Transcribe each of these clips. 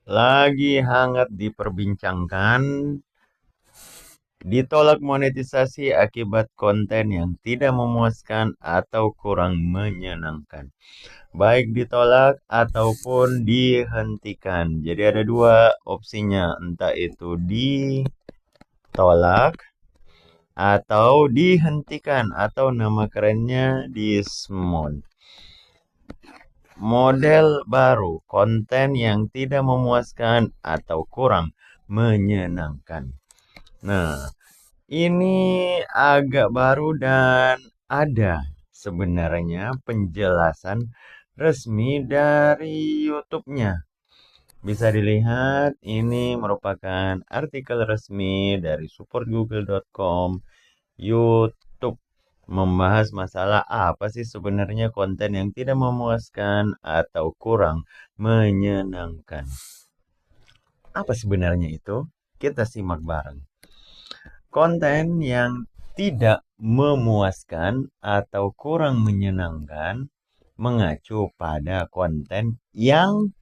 lagi hangat diperbincangkan, ditolak monetisasi akibat konten yang tidak memuaskan atau kurang menyenangkan. Baik ditolak ataupun dihentikan. Jadi ada dua opsinya, entah itu ditolak atau dihentikan atau nama kerennya dismount. Model baru, konten yang tidak memuaskan atau kurang menyenangkan. Nah, ini agak baru dan ada sebenarnya penjelasan resmi dari YouTube-nya. Bisa dilihat, ini merupakan artikel resmi dari supportgoogle.com, YouTube, membahas masalah apa sih sebenarnya konten yang tidak memuaskan atau kurang menyenangkan. Apa sebenarnya itu? Kita simak bareng. Konten yang tidak memuaskan atau kurang menyenangkan mengacu pada konten yang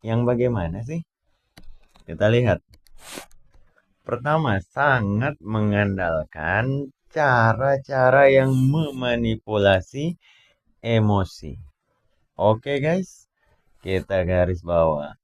bagaimana sih? Kita lihat. Pertama, sangat mengandalkan cara-cara yang memanipulasi emosi. Oke guys, kita garis bawah.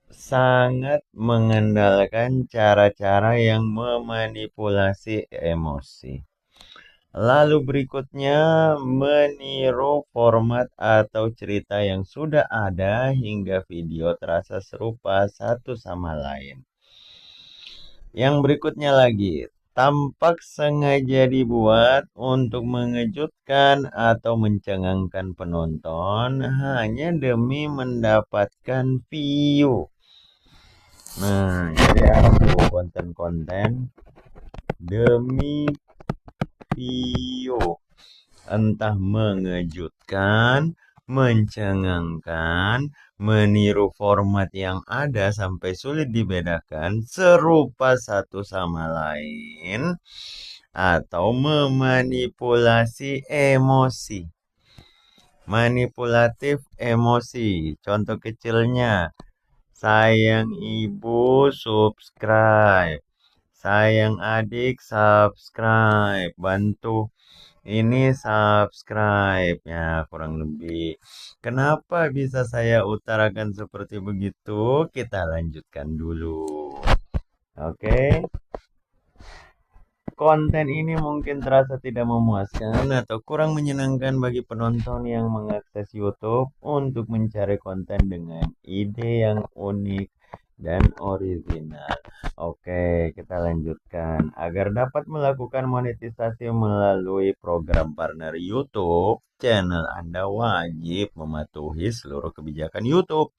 Sangat mengandalkan cara-cara yang memanipulasi emosi. Lalu berikutnya, meniru format atau cerita yang sudah ada hingga video terasa serupa satu sama lain. Yang berikutnya lagi, tampak sengaja dibuat untuk mengejutkan atau mencengangkan penonton hanya demi mendapatkan view. Nah, jadi ada tuh konten-konten demi view. Entah mengejutkan, mencengangkan, meniru format yang ada sampai sulit dibedakan, serupa satu sama lain, atau memanipulasi emosi. Manipulatif emosi, contoh kecilnya, sayang ibu subscribe, sayang adik subscribe, bantu ini subscribe ya, kurang lebih. Kenapa bisa saya utarakan seperti begitu? Kita lanjutkan dulu. Oke. Konten ini mungkin terasa tidak memuaskan atau kurang menyenangkan bagi penonton yang mengakses YouTube untuk mencari konten dengan ide yang unik dan original. Oke, kita lanjutkan. Agar dapat melakukan monetisasi melalui program partner YouTube, channel Anda wajib mematuhi seluruh kebijakan YouTube.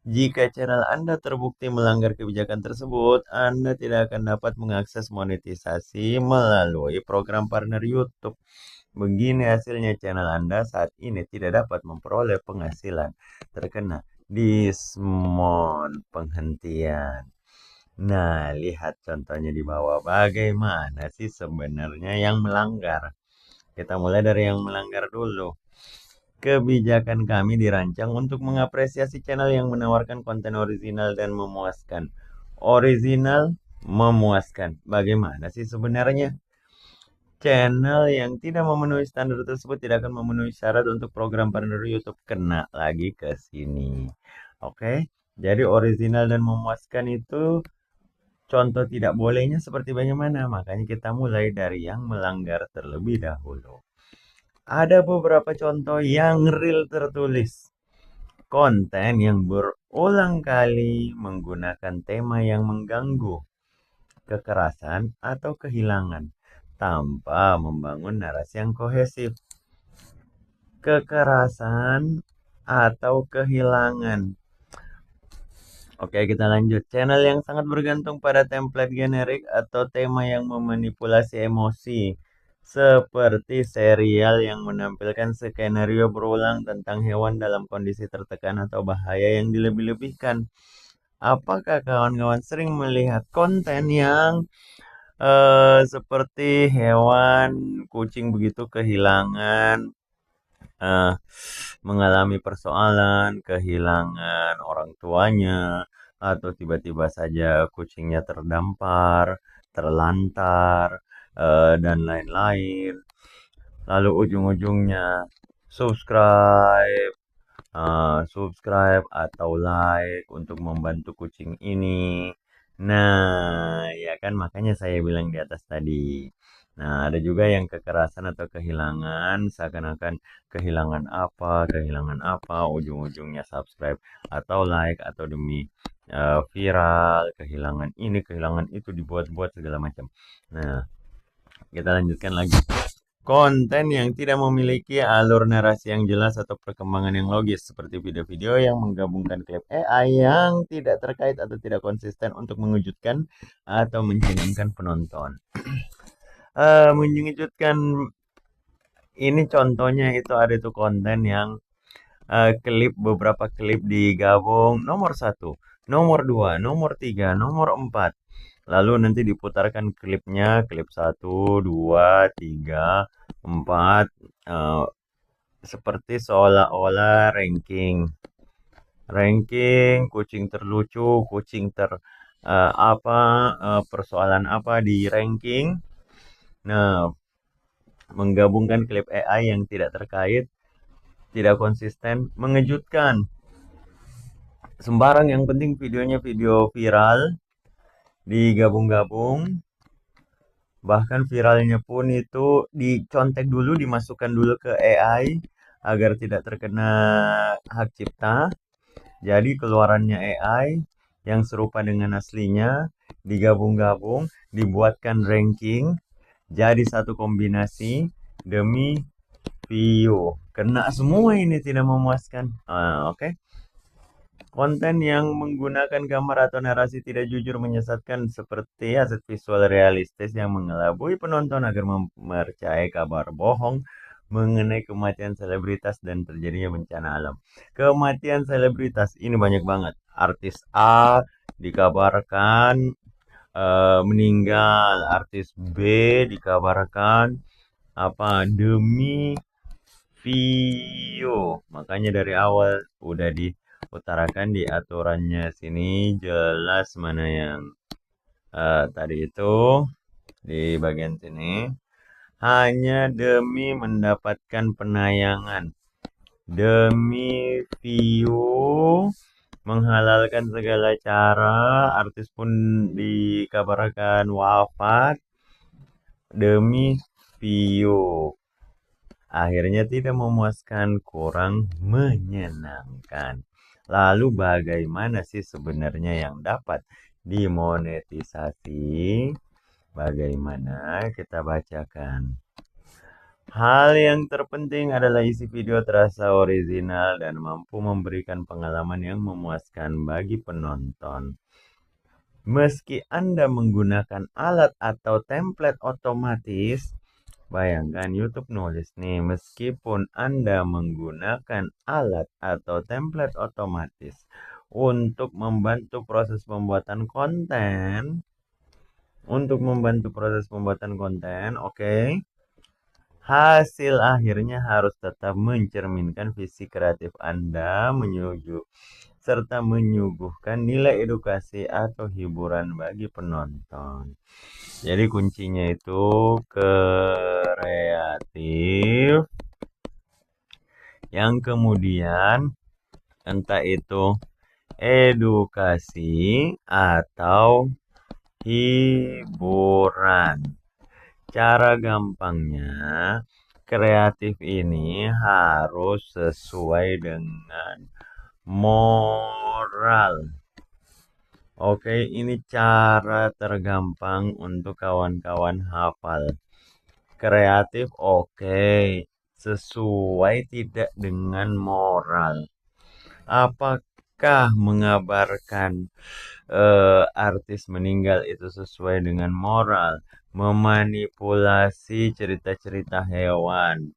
Jika channel Anda terbukti melanggar kebijakan tersebut, Anda tidak akan dapat mengakses monetisasi melalui program partner YouTube. Begini hasilnya, channel Anda saat ini tidak dapat memperoleh penghasilan, terkena dismount, penghentian. Nah, lihat contohnya di bawah. Bagaimana sih sebenarnya yang melanggar? Kita mulai dari yang melanggar dulu. Kebijakan kami dirancang untuk mengapresiasi channel yang menawarkan konten original dan memuaskan. Original, memuaskan. Bagaimana sih sebenarnya? Channel yang tidak memenuhi standar tersebut tidak akan memenuhi syarat untuk program partner YouTube. Kena lagi ke sini. Oke, jadi original dan memuaskan itu contoh tidak bolehnya seperti bagaimana? Makanya kita mulai dari yang melanggar terlebih dahulu. Ada beberapa contoh yang real tertulis. Konten yang berulang kali menggunakan tema yang mengganggu, kekerasan, atau kehilangan tanpa membangun narasi yang kohesif. Kekerasan atau kehilangan. Oke, kita lanjut. Channel yang sangat bergantung pada template generik atau tema yang memanipulasi emosi, seperti serial yang menampilkan skenario berulang tentang hewan dalam kondisi tertekan atau bahaya yang dilebih-lebihkan. Apakah kawan-kawan sering melihat konten yang seperti hewan, kucing begitu kehilangan eh, mengalami persoalan, kehilangan orang tuanya, atau tiba-tiba saja kucingnya terdampar, terlantar, dan lain-lain. Lalu ujung-ujungnya subscribe, subscribe atau like untuk membantu kucing ini. Nah, ya kan makanya saya bilang di atas tadi. Nah, ada juga yang kekerasan atau kehilangan, seakan-akan kehilangan apa, ujung-ujungnya subscribe atau like atau demi viral, kehilangan ini, kehilangan itu, dibuat-buat segala macam. Nah, kita lanjutkan lagi. Konten yang tidak memiliki alur narasi yang jelas atau perkembangan yang logis, seperti video-video yang menggabungkan klip AI yang tidak terkait atau tidak konsisten untuk mengejutkan atau mencengangkan penonton. Mengejutkan ini contohnya itu ada tuh konten yang beberapa klip digabung nomor 1, nomor 2, nomor 3, nomor 4. Lalu nanti diputarkan klipnya, klip 1, 2, 3, 4, seperti seolah-olah ranking kucing terlucu, kucing apa, persoalan apa di ranking. Nah, menggabungkan klip AI yang tidak terkait, tidak konsisten, mengejutkan. Sembarang, yang penting videonya video viral, digabung-gabung. Bahkan viralnya pun itu dicontek dulu, dimasukkan dulu ke AI agar tidak terkena hak cipta. Jadi keluarannya AI yang serupa dengan aslinya digabung-gabung, dibuatkan ranking, jadi satu kombinasi demi view. Kena semua ini, tidak memuaskan. Oke. Konten yang menggunakan gambar atau narasi tidak jujur, menyesatkan, seperti aset visual realistis yang mengelabui penonton agar mempercayai kabar bohong mengenai kematian selebritas dan terjadinya bencana alam. Kematian selebritas ini banyak banget. Artis A dikabarkan meninggal, artis B dikabarkan apa demi view. Makanya dari awal udah diutarakan di aturannya sini jelas mana yang tadi itu di bagian sini, hanya demi mendapatkan penayangan, demi view, menghalalkan segala cara. Artis pun dikabarkan wafat demi view. Akhirnya tidak memuaskan, kurang menyenangkan. Lalu bagaimana sih sebenarnya yang dapat dimonetisasi? Bagaimana, kita bacakan. Hal yang terpenting adalah isi video terasa orisinal dan mampu memberikan pengalaman yang memuaskan bagi penonton. Meski Anda menggunakan alat atau template otomatis, bayangkan YouTube nulis nih, meskipun Anda menggunakan alat atau template otomatis untuk membantu proses pembuatan konten, oke. Hasil akhirnya harus tetap mencerminkan visi kreatif Anda, serta menyuguhkan nilai edukasi atau hiburan bagi penonton. Jadi kuncinya itu kreatif, yang kemudian entah itu edukasi atau hiburan. Cara gampangnya, kreatif ini harus sesuai dengan moral. Oke, ini cara tergampang untuk kawan-kawan hafal. Kreatif oke, sesuai tidak dengan moral. Apakah mengabarkan artis meninggal itu sesuai dengan moral? Memanipulasi cerita-cerita hewan,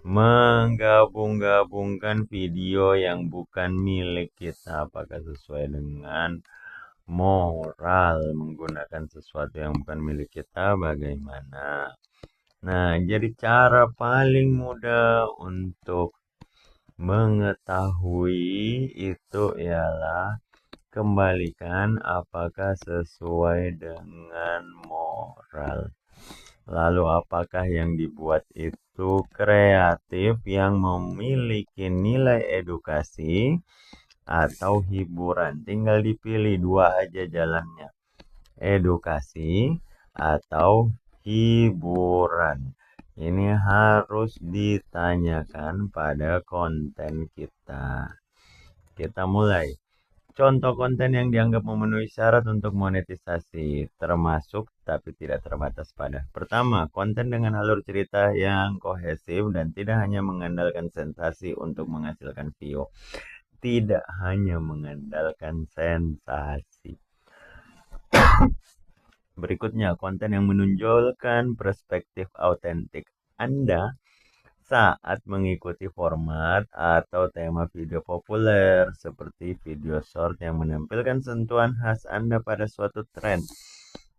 menggabung-gabungkan video yang bukan milik kita, apakah sesuai dengan moral? Menggunakan sesuatu yang bukan milik kita bagaimana? Nah, jadi cara paling mudah untuk mengetahui itu ialah kembalikan apakah sesuai dengan moral. Lalu apakah yang dibuat itu kreatif yang memiliki nilai edukasi atau hiburan? Tinggal dipilih dua aja jalannya. Edukasi atau hiburan. Ini harus ditanyakan pada konten kita. Kita mulai. Contoh konten yang dianggap memenuhi syarat untuk monetisasi, termasuk tapi tidak terbatas pada. Pertama, konten dengan alur cerita yang kohesif dan tidak hanya mengandalkan sensasi untuk menghasilkan view. Tidak hanya mengandalkan sensasi. Berikutnya, konten yang menonjolkan perspektif autentik Anda saat mengikuti format atau tema video populer seperti video short yang menampilkan sentuhan khas Anda pada suatu tren.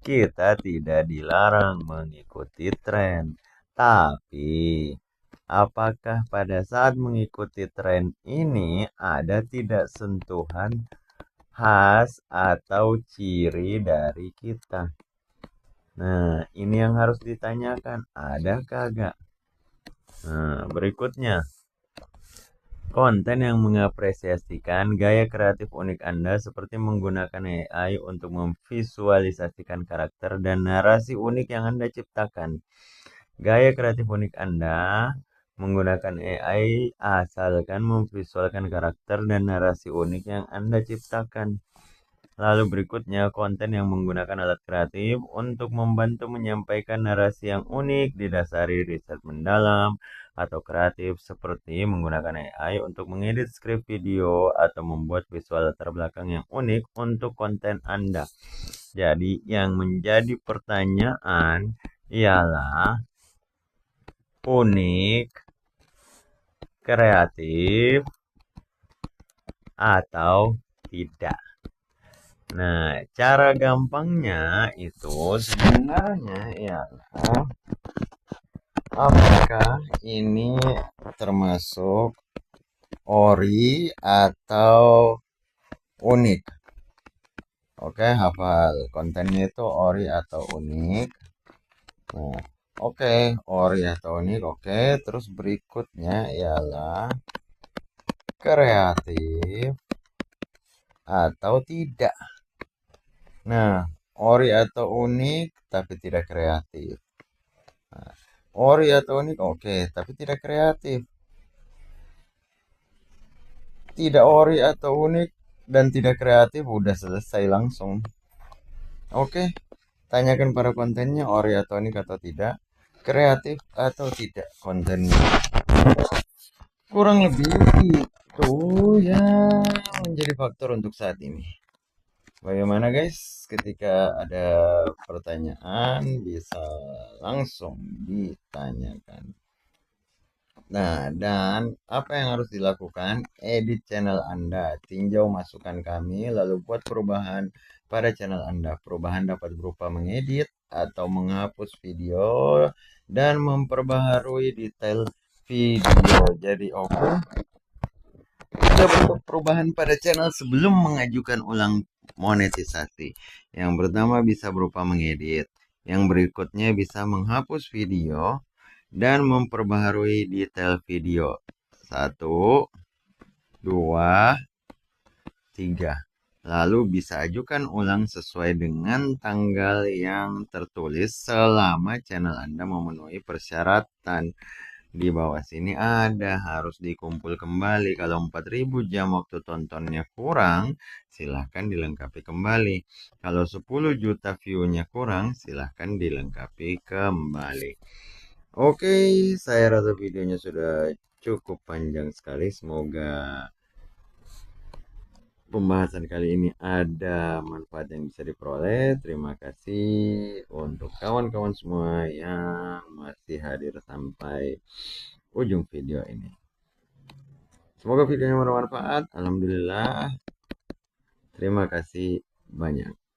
Kita tidak dilarang mengikuti tren, tapi apakah pada saat mengikuti tren ini ada tidak sentuhan khas atau ciri dari kita? Nah, ini yang harus ditanyakan, ada kagak? Nah, berikutnya, konten yang mengapresiasikan gaya kreatif unik Anda seperti menggunakan AI untuk memvisualisasikan karakter dan narasi unik yang Anda ciptakan. Gaya kreatif unik Anda menggunakan AI asalkan memvisualkan karakter dan narasi unik yang Anda ciptakan. Lalu berikutnya, konten yang menggunakan alat kreatif untuk membantu menyampaikan narasi yang unik didasari riset mendalam atau kreatif seperti menggunakan AI untuk mengedit skrip video atau membuat visual latar belakang yang unik untuk konten Anda. Jadi, yang menjadi pertanyaan ialah unik, kreatif, atau tidak. Nah, cara gampangnya itu sebenarnya ialah apakah ini termasuk ori atau unik. Oke, hafal kontennya itu ori atau unik. Nah, oke, ori atau unik. Oke, terus berikutnya ialah kreatif atau tidak. Nah, ori atau unik tapi tidak kreatif. Nah, ori atau unik oke, tapi tidak kreatif. Tidak ori atau unik dan tidak kreatif udah selesai langsung. Oke, tanyakan pada kontennya ori atau unik atau tidak, kreatif atau tidak kontennya. Kurang lebih itu yang menjadi faktor untuk saat ini. Bagaimana guys? Ketika ada pertanyaan bisa langsung ditanyakan. Nah, dan apa yang harus dilakukan? Edit channel Anda, tinjau masukan kami, lalu buat perubahan pada channel Anda. Perubahan dapat berupa mengedit atau menghapus video dan memperbaharui detail video. Jadi oke, ada bentuk perubahan pada channel sebelum mengajukan ulang monetisasi. Yang pertama bisa berupa mengedit, yang berikutnya bisa menghapus video dan memperbaharui detail video. 1, 2, 3. Lalu bisa ajukan ulang sesuai dengan tanggal yang tertulis selama channel Anda memenuhi persyaratan. Di bawah sini ada harus dikumpul kembali. Kalau 4000 jam waktu tontonnya kurang, silahkan dilengkapi kembali. Kalau 10 juta view-nya kurang, silahkan dilengkapi kembali. Oke, saya rasa videonya sudah cukup panjang sekali. Semoga pembahasan kali ini ada manfaat yang bisa diperoleh. Terima kasih untuk kawan-kawan semua yang masih hadir sampai ujung video ini. Semoga videonya bermanfaat. Alhamdulillah. Terima kasih banyak.